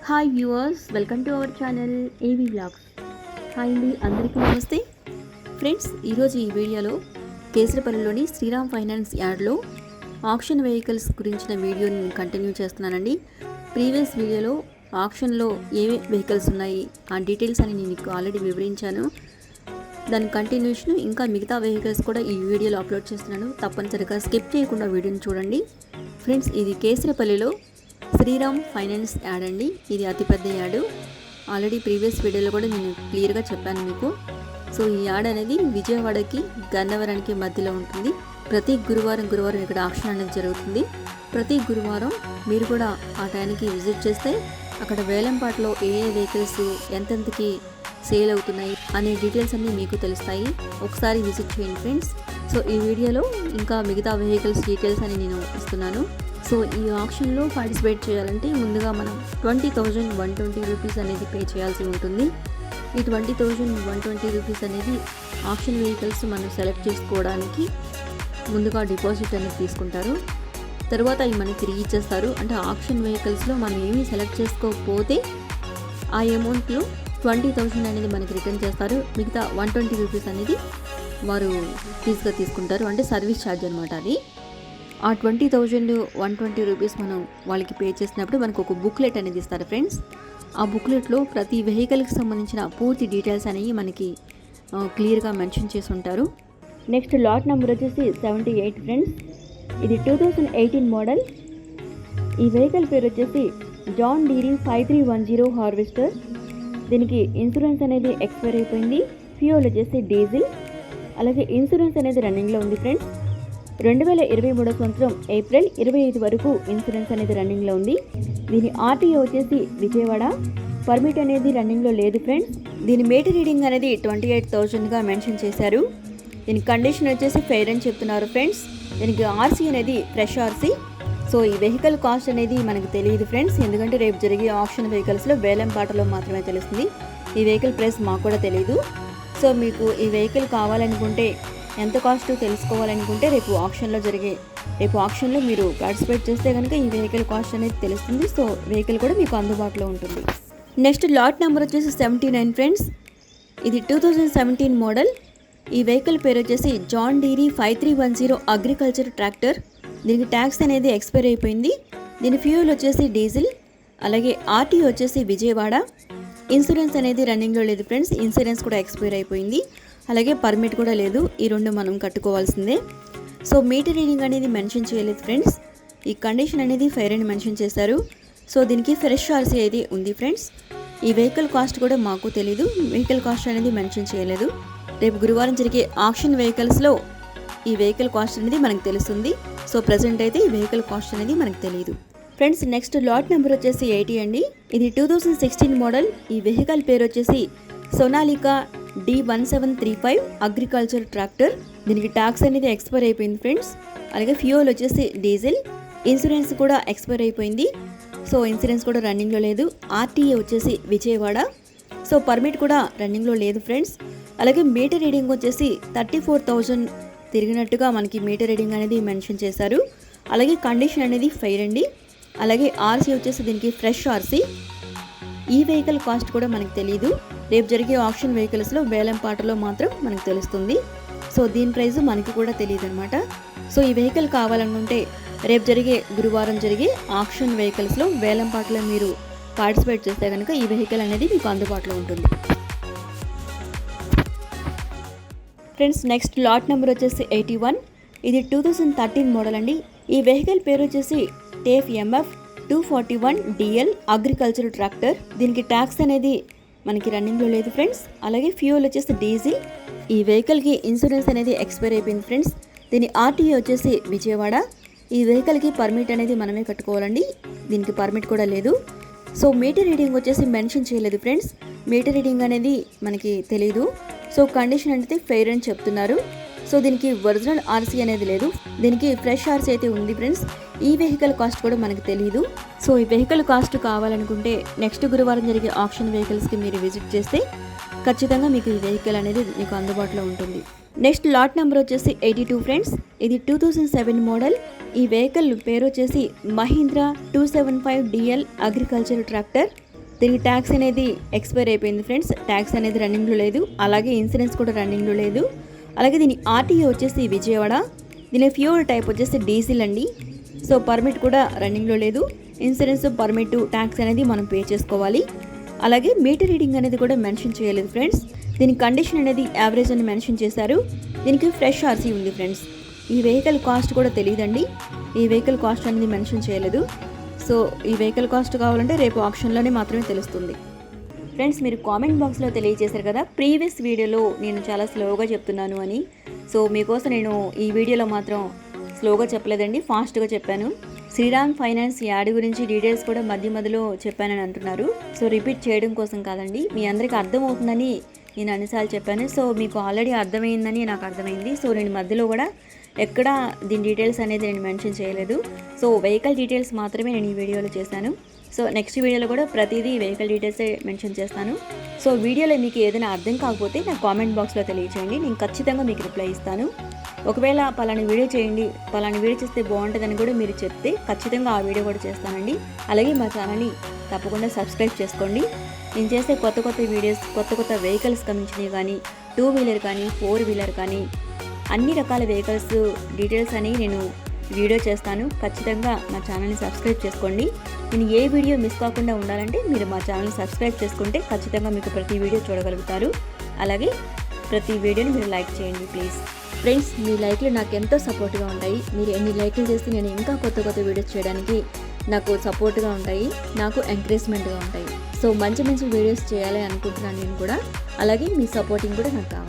Hi viewers, welcome to our channel ఏవి vlogs. Hi అండి, అందరికీ నమస్తే ఫ్రెండ్స్. ఈరోజు ఈ వీడియోలో కేసరపల్లిలోని శ్రీరామ్ ఫైనాన్స్ యార్డ్లో ఆక్షన్ వెహికల్స్ గురించిన వీడియోని కంటిన్యూ చేస్తున్నానండి. ప్రీవియస్ వీడియోలో ఆక్షన్లో ఏ వెహికల్స్ ఉన్నాయి ఆ డీటెయిల్స్ అని నేను మీకు ఆల్రెడీ వివరించాను. దాని కంటిన్యూషన్ ఇంకా మిగతా వెహికల్స్ కూడా ఈ వీడియోలో అప్లోడ్ చేస్తున్నాను. తప్పనిసరిగా స్కిప్ చేయకుండా వీడియోని చూడండి ఫ్రెండ్స్. ఇది కేసరపల్లిలో శ్రీరామ్ ఫైనాన్స్ యాడ్ అండి. ఇది అతిపెద్ద యాడ్. ఆల్రెడీ ప్రీవియస్ వీడియోలో కూడా నేను క్లియర్గా చెప్పాను మీకు. సో ఈ యాడ్ అనేది విజయవాడకి గన్నవరానికి మధ్యలో ఉంటుంది. ప్రతి గురువారం ఇక్కడ ఆక్షన్ అనేది జరుగుతుంది. ప్రతి గురువారం మీరు కూడా ఆ టైంకి విజిట్ చేస్తే అక్కడ వేలంపాటలో ఏ వెహికల్స్ ఎంతెంతకి సేల్ అవుతున్నాయి అనే డీటెయిల్స్ అన్నీ మీకు తెలుస్తాయి. ఒకసారి విజిట్ చేయండి ఫ్రెండ్స్. సో ఈ వీడియోలో ఇంకా మిగతా వెహికల్స్ డీటెయిల్స్ అని నేను ఇస్తున్నాను. సో ఈ ఆక్షన్లో పార్టిసిపేట్ చేయాలంటే ముందుగా మనం 20,120 రూపీస్ అనేది పే చేయాల్సి ఉంటుంది. ఈ 20,120 రూపీస్ అనేది ఆక్షన్ వెహికల్స్ మనం సెలెక్ట్ చేసుకోవడానికి ముందుగా డిపాజిట్ అనేది తీసుకుంటారు. తర్వాత ఇవి మనకి తిరిగి ఇచ్చేస్తారు. అంటే ఆక్షన్ వెహికల్స్లో మనం ఏమీ సెలెక్ట్ చేసుకోకపోతే ఆ అమౌంట్లో 20,000 అనేది మనకి రిటర్న్ చేస్తారు. మిగతా 120 రూపీస్ అనేది వారు ఫీజుగా తీసుకుంటారు. అంటే సర్వీస్ ఛార్జ్ అనమాట అది. ఆ 20,120 రూపీస్ మనం వాళ్ళకి పే చేసినప్పుడు మనకు ఒక బుక్లెట్ అనేది ఇస్తారు ఫ్రెండ్స్. ఆ బుక్లెట్లో ప్రతి వెహికల్కి సంబంధించిన పూర్తి డీటెయిల్స్ అనేవి మనకి క్లియర్గా మెన్షన్ చేసి ఉంటారు. నెక్స్ట్ లాట్ నెంబర్ వచ్చేసి 78 ఫ్రెండ్స్. ఇది 2018 మోడల్. ఈ వెహికల్ పేరు వచ్చేసి జాన్ డీరీ 5310 హార్వెస్టర్. దీనికి ఇన్సూరెన్స్ అనేది ఎక్స్పైర్ అయిపోయింది. ఫ్యూయల్ వచ్చేసి డీజిల్. అలాగే ఇన్సూరెన్స్ అనేది రన్నింగ్లో ఉంది ఫ్రెండ్స్. 2023 సంవత్సరం ఏప్రిల్ 25 వరకు ఇన్సూరెన్స్ అనేది రన్నింగ్లో ఉంది. దీని ఆర్టీఓ వచ్చేసి విజయవాడ. పర్మిట్ అనేది రన్నింగ్లో లేదు ఫ్రెండ్స్. దీని మీటర్ రీడింగ్ అనేది 28,000గా మెన్షన్ చేశారు. దీని కండిషన్ వచ్చేసి ఫెయిర్ అని చెప్తున్నారు ఫ్రెండ్స్. దీనికి ఆర్సీ అనేది ఫ్రెష్ ఆర్సీ. సో ఈ వెహికల్ కాస్ట్ అనేది మనకు తెలియదు ఫ్రెండ్స్. ఎందుకంటే రేపు జరిగే ఆక్షన్ వెహికల్స్లో వేలం పాటలో మాత్రమే తెలుస్తుంది. ఈ వెహికల్ ప్రైస్ మాకు కూడా తెలియదు. సో మీకు ఈ వెహికల్ కావాలనుకుంటే, ఎంత కాస్ట్ తెలుసుకోవాలనుకుంటే రేపు ఆక్షన్లో మీరు పార్టిసిపేట్ చేస్తే కనుక ఈ వెహికల్ కాస్ట్ అనేది తెలుస్తుంది. సో వెహికల్ కూడా మీకు అందుబాటులో ఉంటుంది. నెక్స్ట్ లాట్ నెంబర్ వచ్చేసి 79 ఫ్రెండ్స్. ఇది 2017 మోడల్. ఈ వెహికల్ పేరు వచ్చేసి జాన్ డీరీ 5310 అగ్రికల్చర్ ట్రాక్టర్. దీనికి ట్యాక్స్ అనేది ఎక్స్పైర్ అయిపోయింది. దీని ఫ్యూయల్ వచ్చేసి డీజిల్. అలాగే ఆర్టీ వచ్చేసి విజయవాడ. ఇన్సూరెన్స్ అనేది రన్నింగ్లో లేదు ఫ్రెండ్స్. ఇన్సూరెన్స్ కూడా ఎక్స్పైర్ అయిపోయింది. అలాగే పర్మిట్ కూడా లేదు. ఈ రెండు మనం కట్టుకోవాల్సిందే. సో మీటర్ రీడింగ్ అనేది మెన్షన్ చేయలేదు ఫ్రెండ్స్. ఈ కండిషన్ అనేది ఫెయిర్ అని మెన్షన్ చేశారు. సో దీనికి ఫ్రెష్ ఆర్సీ అయితే ఉంది ఫ్రెండ్స్. ఈ వెహికల్ కాస్ట్ కూడా మాకు తెలీదు. వెహికల్ కాస్ట్ అనేది మెన్షన్ చేయలేదు. రేపు గురువారం జరిగే ఆక్షన్ వెహికల్స్లో ఈ వెహికల్ కాస్ట్ అనేది మనకు తెలుస్తుంది. సో ప్రజెంట్ అయితే ఈ వెహికల్ కాస్ట్ అనేది మనకు తెలియదు ఫ్రెండ్స్. నెక్స్ట్ లాట్ నెంబర్ వచ్చేసి 80 అండి. ఇది 2016 మోడల్. ఈ వెహికల్ పేరు వచ్చేసి సోనాలికా D1735 అగ్రికల్చర్ ట్రాక్టర్. దీనికి ట్యాక్స్ అనేది ఎక్స్పైర్ అయిపోయింది ఫ్రెండ్స్. అలాగే ఫ్యూయల్ వచ్చేసి డీజిల్. ఇన్సూరెన్స్ కూడా ఎక్స్పైర్ అయిపోయింది. సో ఇన్సూరెన్స్ కూడా రన్నింగ్లో లేదు. ఆర్టీఏ వచ్చేసి విజయవాడ. సో పర్మిట్ కూడా రన్నింగ్లో లేదు ఫ్రెండ్స్. అలాగే మీటర్ రీడింగ్ వచ్చేసి 34,000 తిరిగినట్టుగా మనకి మీటర్ రీడింగ్ అనేది మెన్షన్ చేశారు. అలాగే కండిషన్ అనేది ఫెయిర్ అండి. అలాగే ఆర్సీ వచ్చేసి దీనికి ఫ్రెష్ ఆర్సీ. ఈ వెహికల్ కాస్ట్ కూడా మనకు తెలియదు. రేపు జరిగే ఆక్షన్ వెహికల్స్లో వేలం పాటలో మాత్రం మనకు తెలుస్తుంది. సో దీని ప్రైస్ మనకి కూడా తెలియదు అనమాట. సో ఈ వెహికల్ కావాలనుకుంటే రేపు గురువారం జరిగే ఆక్షన్ వెహికల్స్లో వేలం పాటలో మీరు పార్టిసిపేట్ చేస్తే కనుక ఈ వెహికల్ అనేది మీకు అందుబాటులో ఉంటుంది ఫ్రెండ్స్. నెక్స్ట్ లాట్ నెంబర్ వచ్చేసి 81. ఇది 2013 మోడల్ అండి. ఈ వెహికల్ పేరు వచ్చేసి టేఫ్ ఎంఎఫ్ 241 DL అగ్రికల్చర్ ట్రాక్టర్. దీనికి ట్యాక్స్ అనేది మనకి రన్నింగ్లో లేదు ఫ్రెండ్స్. అలాగే ఫ్యూయల్ వచ్చేసి డీజిల్. ఈ వెహికల్కి ఇన్సూరెన్స్ అనేది ఎక్స్పైర్ అయిపోయింది ఫ్రెండ్స్. దీని ఆర్టీఏ వచ్చేసి విజయవాడ. ఈ వెహికల్కి పర్మిట్ అనేది మనమే కట్టుకోవాలండి. దీనికి పర్మిట్ కూడా లేదు. సో మీటర్ రీడింగ్ వచ్చేసి మెన్షన్ చేయలేదు ఫ్రెండ్స్. మీటర్ రీడింగ్ అనేది మనకి తెలియదు. సో కండిషన్ అనేది ఫెయిర్ అని చెప్తున్నారు. సో దీనికి ఒరిజినల్ ఆర్సీ అనేది లేదు. దీనికి ఫ్రెష్ ఆర్సీ అయితే ఉంది ఫ్రెండ్స్. ఈ వెహికల్ కాస్ట్ కూడా మనకు తెలియదు. సో ఈ వెహికల్ కాస్ట్ కావాలనుకుంటే నెక్స్ట్ గురువారం జరిగే ఆక్షన్ వెహికల్స్కి మీరు విజిట్ చేస్తే ఖచ్చితంగా మీకు ఈ వెహికల్ అనేది మీకు అందుబాటులో ఉంటుంది. నెక్స్ట్ లాట్ నెంబర్ వచ్చేసి 82 ఫ్రెండ్స్. ఇది 2007 మోడల్. ఈ వెహికల్ పేరు వచ్చేసి మహీంద్రా 275 DL అగ్రికల్చర్ ట్రాక్టర్. దీనికి ట్యాక్స్ అనేది ఎక్స్పైర్ అయిపోయింది ఫ్రెండ్స్. ట్యాక్స్ అనేది రన్నింగ్లో లేదు, అలాగే ఇన్సూరెన్స్ కూడా రన్నింగ్లో లేదు. అలాగే దీని ఆర్టీఓ వచ్చేసి విజయవాడ, దీని ఫ్యూయల్ టైప్ వచ్చేసి డీజిల్ అండి. సో పర్మిట్ కూడా రన్నింగ్లో లేదు. ఇన్సూరెన్స్, పర్మిట్, ట్యాక్స్ అనేది మనం పే చేసుకోవాలి. అలాగే మీటర్ రీడింగ్ అనేది కూడా మెన్షన్ చేయలేదు ఫ్రెండ్స్. దీని కండిషన్ అనేది యావరేజ్ అని మెన్షన్ చేశారు. దీనికి ఫ్రెష్ ఆర్సీ ఉంది ఫ్రెండ్స్. ఈ వెహికల్ కాస్ట్ కూడా తెలియదండి, ఈ వెహికల్ కాస్ట్ అనేది మెన్షన్ చేయలేదు. సో ఈ వెహికల్ కాస్ట్ కావాలంటే రేపు ఆప్షన్లోనే మాత్రమే తెలుస్తుంది. ఫ్రెండ్స్, మీరు కామెంట్ బాక్స్లో తెలియజేశారు కదా ప్రీవియస్ వీడియోలో నేను చాలా స్లోగా చెప్తున్నాను అని. సో మీకోసం నేను ఈ వీడియోలో మాత్రం స్లోగా చెప్పలేదండి, ఫాస్ట్గా చెప్పాను. శ్రీరామ్ ఫైనాన్స్ యాడ్ గురించి డీటెయిల్స్ కూడా మధ్య మధ్యలో చెప్పానని అంటున్నారు. సో రిపీట్ చేయడం కోసం కాదండి, మీ అందరికీ అర్థమవుతుందని నేను అన్నిసార్లు చెప్పాను. సో మీకు ఆల్రెడీ అర్థమైందని నాకు అర్థమైంది. సో నేను మధ్యలో కూడా ఎక్కడ దీని డీటెయిల్స్ అనేది నేను మెన్షన్ చేయలేదు. సో వెహికల్ డీటెయిల్స్ మాత్రమే నేను ఈ వీడియోలో చేశాను. సో నెక్స్ట్ వీడియోలో కూడా ప్రతిదీ వెహికల్ డీటెయిల్సే మెన్షన్ చేస్తాను. సో వీడియోలో మీకు ఏదైనా అర్థం కాకపోతే నా కామెంట్ బాక్స్లో తెలియచేయండి, నేను ఖచ్చితంగా మీకు రిప్లై ఇస్తాను. ఒకవేళ పలాని వీడియో చేయండి, పలాని వీడియో చేస్తే బాగుంటుందని కూడా మీరు చెప్తే ఖచ్చితంగా ఆ వీడియో కూడా చేస్తానండి. అలాగే మా ఛానల్ని తప్పకుండా సబ్స్క్రైబ్ చేసుకోండి. నేను చేసే కొత్త కొత్త వీడియోస్, కొత్త కొత్త వెహికల్స్ సంబంధించినవి కానీ, 2 వీలర్ కానీ, 4 వీలర్ కానీ, అన్ని రకాల వెహికల్స్ డీటెయిల్స్ అని నేను వీడియో చేస్తాను. ఖచ్చితంగా మా ఛానల్ని సబ్స్క్రైబ్ చేసుకోండి. నేను ఏ వీడియో మిస్ కాకుండా ఉండాలంటే మీరు మా ఛానల్ని సబ్స్క్రైబ్ చేసుకుంటే ఖచ్చితంగా మీకు ప్రతి వీడియో చూడగలుగుతారు. అలాగే ప్రతి వీడియోని మీరు లైక్ చేయండి ప్లీజ్. ఫ్రెండ్స్, మీ లైక్లు నాకు ఎంతో సపోర్ట్గా ఉంటాయి. మీరు ఎన్ని లైక్లు చేస్తే నేను ఇంకా కొత్త కొత్త వీడియోస్ చేయడానికి నాకు సపోర్ట్గా ఉంటాయి, నాకు ఎంకరేజ్మెంట్గా ఉంటాయి. సో మంచి మంచి వీడియోస్ చేయాలి అనుకుంటున్నాను నేను కూడా. అలాగే మీ సపోర్టింగ్ కూడా నాకు కావాలి.